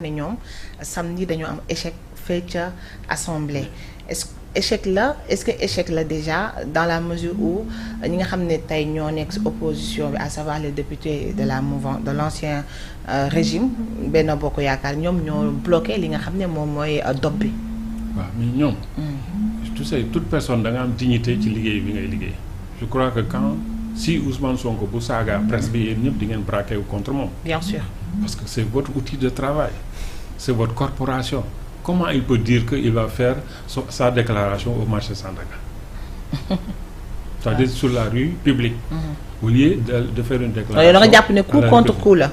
ne ñoom samedi dañoo am échec fee ca assemblée est-ce que échec la déjà dans la mesure où ñi nga xam ne tey ñoo nekk ci opposition bi à savoir les députés de la mouvance de l'ancien régime Benno Bokk Yaakaar ñoom ñoo bloqué li nga xam ne moom mooy dog bi. waaw mais ñoom. tu sais toute personne da nga am dignité ci liggéey bi ngay liggéey. je crois que si Ousmane Sonko bu saaga presse bi yéen ñëpp di ngeen braqué wu contre moom. bien sûr. Parce que c'est votre outil de travail, c'est votre corporation. Comment il peut dire qu'il va faire sa déclaration au marché Sandaga? C'est-à-dire sur la rue publique. Au lieu de faire une déclaration. da nga jàpp ne coup contre coup la.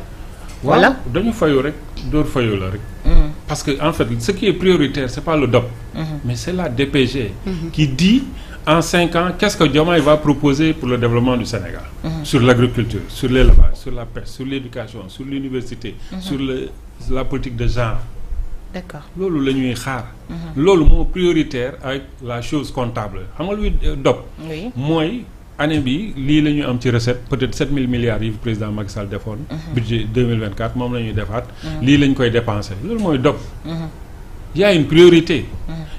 Voilà dañu fayu rek door fayu la rek. Parce que en fait ce qui est prioritaire c'est pas le DOP. Mais c'est la DPG. Qui dit en 5 ans qu'est-ce que Diomaye va proposer pour le développement du Sénégal. Sur l'agriculture, sur l'élevage, sur la pêche, sur l'éducation, sur l'université, sur la politique de genre. D'accord. Loolu la ñuy xaar. Loolu moo prioritaire avec la chose comptable xam nga luy DOP. Oui. mooy année bi lii la ñu am ci recette peut-être 7000 milliards yi président Macky Sall defoon. budget 2024 moom la ñuy defaat. lii la ñu koy dépensé loolu mooy DOP. y a une priorité.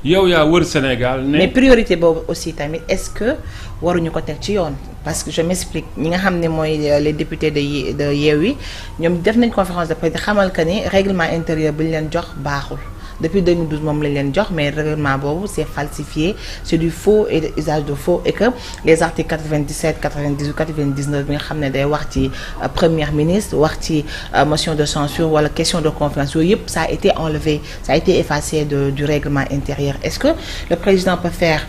yow yaa wër Sénégal ne. mais priorité boobu aussi tamit est-ce que waruñu ko teg ci yoon parce que je m'explique ñi nga xam ne mooy les députés de Yewwi ñoom def nañ conférence de presse xamal que ni règlement intérieur bi ñu leen jox baaxul depuis 2012 moom lañ leen jox mais règlement boobu c'est falsifié c'est du faux et usage de faux et que les articles 97 98 99 bi nga xam ne day wax ci premier ministre wax ci motion de censure wala question de confiance yooyu yëpp ça a été enlevé ça a été effacé du règlement intérieur est-ce que le président peut faire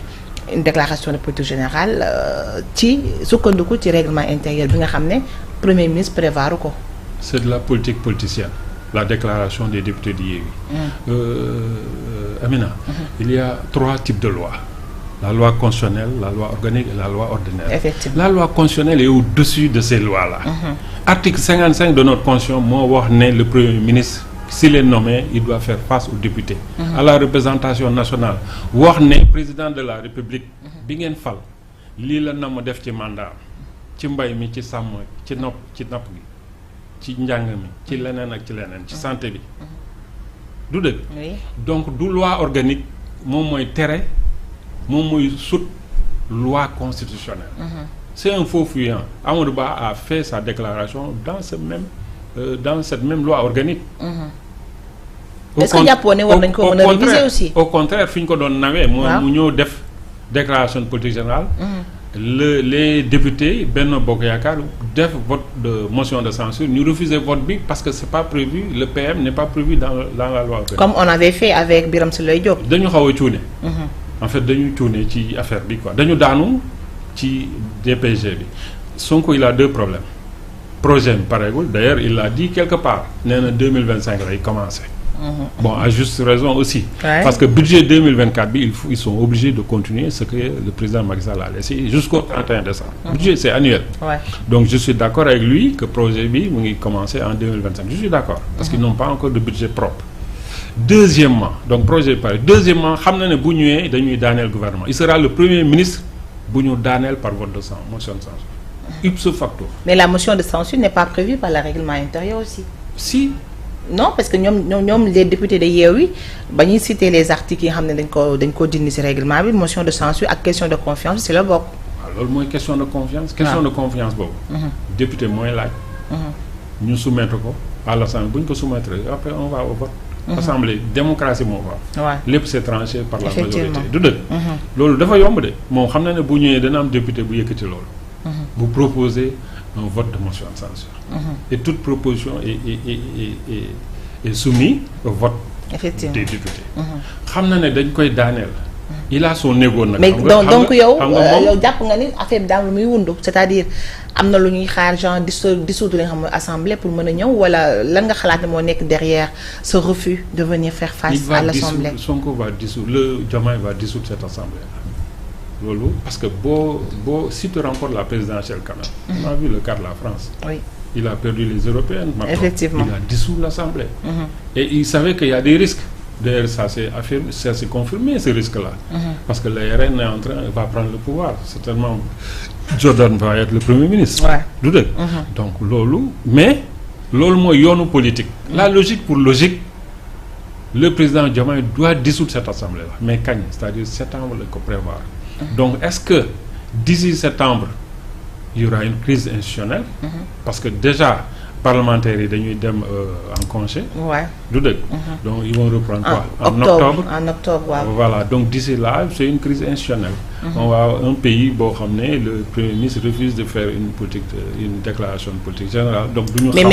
une déclaration de politique générale ci sukkandiku ci règlement intérieur bi nga xam ne premier ministre prévoir ko. C'est de la politique politicienne. La déclaration des députés de Yewwi. Amina, il y a 3 types de lois. La loi constitutionnelle, la loi organique et la loi ordinaire. Effectivement. La loi constitutionnelle est au-dessus de ces lois-là. Article 55 de notre constitution moo wax ne le premier ministre s'il est nommé il doit faire face aux députés. À la représentation nationale wax ne président de la république bi ngeen fal lii la na ma def ci mandat ci mbay mi ci sàmm ci napp gi ci njàng mi ci leneen ak ci leneen ci santé bi du dëgg. donc du loi organique moom mooy tere moom mooy sut loi constitutionnelle. C'est un faux fuyant. Amadou Ba a fait sa déclaration dans cette même loi organique. Est-ce que jàppoo ne war nañ ko mën a réviser aussi. Au contraire fi ñu ko doon nawee mooy mu ñëw def déclaration de politique générale. Les députés Benno Bokk Yaakaar def vote de motion de censure ñu refuser vote bi parce que c'est pas prévu le PM n'est pas prévu dans la loi organique. Comme on avait fait avec Birame Souleye Diop. dañu xaw a cuune. En fait dañu cuune ci affaire bi quoi dañu daanu ci DPG bi Sonko il a 2 problèmes projet bi pareegul d'ailleurs il l'a dit quelque part nee na 2025 lay commencer. Bon à juste raison aussi. Parce que budget 2024 bi ils sont obligés de continuer ce que le président Macky Sall a laissé jusqu'au 31 décembre. Budget c'est annuel. Donc je suis d'accord avec lui que projet bi mu ngi commencer en 2025 je suis d'accord. Parce qu'ils n'ont pas encore de budget propre. Deuxièmement donc projet bi pare deuxièmement xam na ne bu ñëwee dañuy daaneel gouvernement il sera le premier ministre bu ñu daaneel par vote de motion de censure ipso facto. Mais la motion de censure n'est pas prévue par le règlement intérieur aussi. Si. Non parce que ñoom les députés de Yewwi ba ñuy citer les articles yi nga xam ne dañ ko dindi ci règlement bi motion de censure ak question de confiance ci la bokk. waaw loolu mooy question de confiance. question de confiance boobu. député mooy laaj. ñu soumettre ko à l'Assemblée bu ñu ko soumettre après on va au vote. Assemblée démocratie moo fa. waaw lépp c'est tranché par la majorité. du dëgg. loolu dafa yomb de moom xam na ne bu ñëwee dana am député bu yëkkati loolu. bu proposer un vote de motion de censure. Et toute proposition est soumise au vote des députés. xam na ne dañ koy daaneel. il a son ego nag. mais donc yow jàpp nga ni affaire bi daal lu muy wundu c'est-à-dire am na lu ñuy xaar genre dissoudre li nga xam ne assemblée pour mën a ñëw wala lan nga xalaat ne moo nekk derrière ce refus de venir faire face à l'assemblée. Sonko va dissoudre Diomaye va dissoudre cette assemblée là loolu parce que si tu remportes la présidentielle quand même. On a vu le cas de la France. Oui. Il a perdu les européennes. Effectivement. Il a dissous l'assemblée. Et il savait qu'il y a des risques. D'ailleurs, ça s'est confirmé ce risque-là. Parce que le RN va prendre le pouvoir. Certainement, Jordan va être le premier ministre. Du dëgg. Donc loolu mais loolu mooy yoonu politique. La logique pour logique le président Diomaye doit dissoudre cette assemblée là mais kañ c'est-à-dire septembre la ko prévoir. Donc est-ce que d'ici septembre il y aura une crise institutionnelle. Parce que déjà parlementaires yi dañuy dem en congé. Ouais. du dëgg. Donc ils vont reprendre quoi en octobre waaw. Voilà donc d'ici là c'est une crise institutionnelle. On va un pays boo xam ne le premier ministre refuse de faire une déclaration de politique générale donc du ñu xam